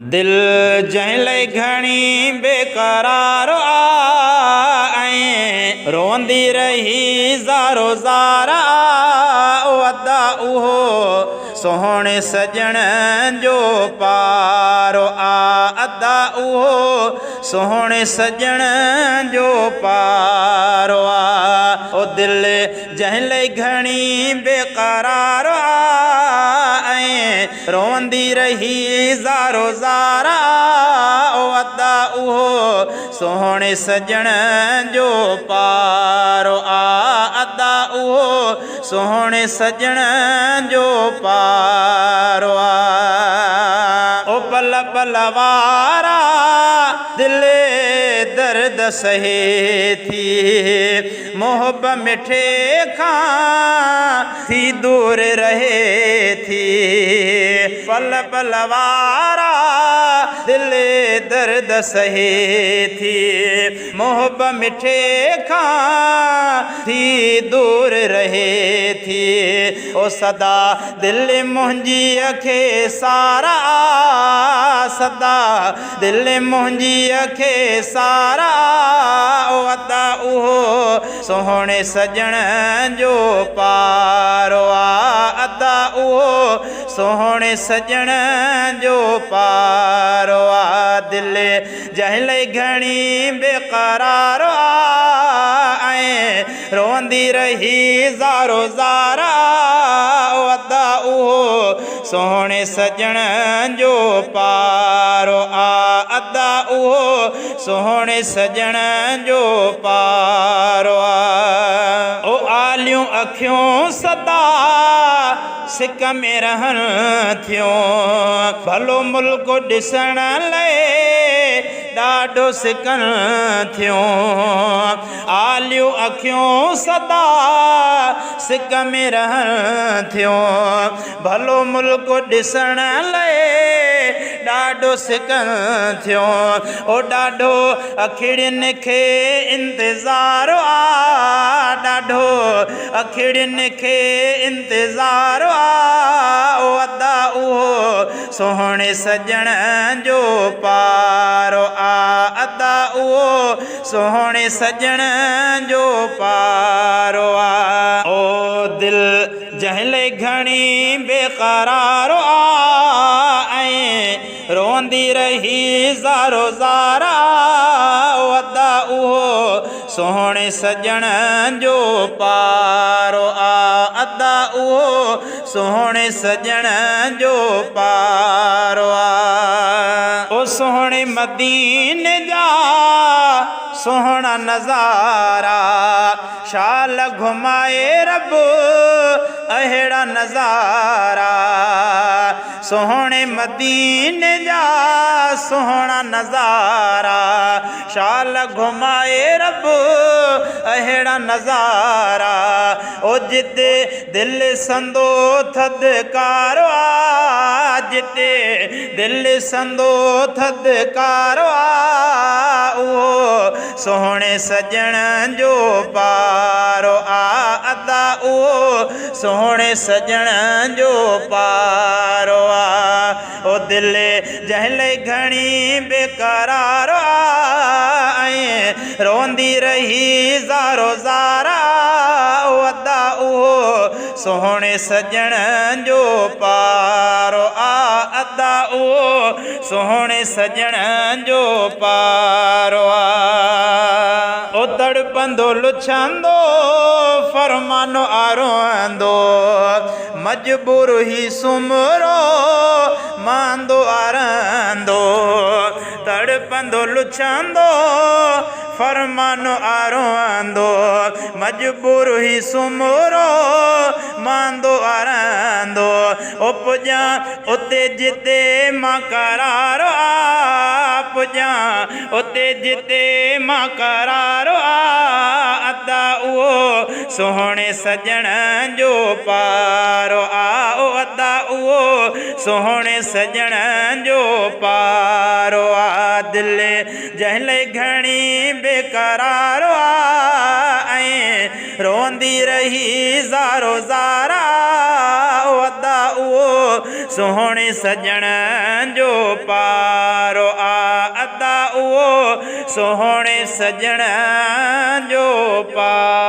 दिल जंहिं लाइ घणी बेक़रार ऐं रोंदी रही ज़ारो ज़ारा अदा उहो सोहणे सजण जो पारो अदा उहो सोहणे सजण जो पारो ओ दिल जंहिं लाइ घणी बेक़रार ऐं रोंदी रही ज़ारो ज़ारा अदा उहो सोहणे सजण जो पारो अदा उहो सोहणे सजण जो पारो ओ पल पल वारा दिल दर्द सहे थी मोहब मिठे खां थी दूर रहे थी पल पल वारा दिल दर्द सहे थी मोहब मिठे खां थी दूर रहे थी ओ सदा दिल मुंहिंजी खे सारा सदा दिल मुंहिंजी खे सारा ओ अदा उहो सोहणे सजण जो पारो अदा उहो सोहणे सजण जो पारो दिल जंहिं लाइ घणी बेक़रार ऐं रोंदी रही ज़ारो ज़ारा अदा उहो सोहणे सजण जो पारो अदा उहो सोहणे सजण जो पारो ओ आलियूं अखियूं सदा सिक में रहन थियूं भलो मुल्क ॾिसण लाइ ॾाढो सिकन थियूं आलियूं अखियूं सदा सिक में रहन थियूं भलो मुल्क ॾिसण लाइ ॾाढो सिकन थियूं ओ ॾाढो अखिड़ियुनि खे इंतज़ार ॾाढो अखिड़ियुनि खे इंतज़ार ओ अदा उहो सोहणे सजण जो पारो अदा उहो सोहणे सजण जो पारो ओ दिल जंहिं लाइ घणी बेक़रार ऐं रोंदी रही ज़ारो ज़ारा अदा उहो सोहणे सजण जो पारो अदा उहो सोहणे सजण जो पारो ओ सोहणे मदीने जा सोहणा नज़ारा शाल घुमाए रब अहिड़ा नज़ारा सोहणे मदीने जा सोहणा नज़ारा शाल घुमाए रब अहिड़ा नज़ारा ओ जिते दिल संदो थदकारो जिते दिल संदो थदकारो उहो सोहणे सजण जो पारो अदा उहो सोहणे सजण जो पारो ओ दिल जंहिं लाइ घणी बेक़रार ऐं रोंदी रही ज़ारो ज़ारा अदा उहो सोहणे सजण जो पारो अदा उहो सोहणे सजण जो पारो ओ तड़पंदो लुछंदो फरमानो आरोंदो मजबूर ही सुमरो मांदो आरंदो तड़पंदो लुछंदो फरमानो आरोंदो मजबूर ही सुमरो मांदो आरंदो ओ पुॼा उते जिते मां करारो पुॼा उते जिते मां करारो अदा उहो सोहणे सजण जो पारो ओ अदा उहो सोहणे सजण जो पारो दिल जंहिं लाइ घणी बेक़रार ऐं रोंदी रही ज़ारो ज़ारा अदा उहो सोहणे सजण जो पारो अदा उहो सोहणे सजण जो पार।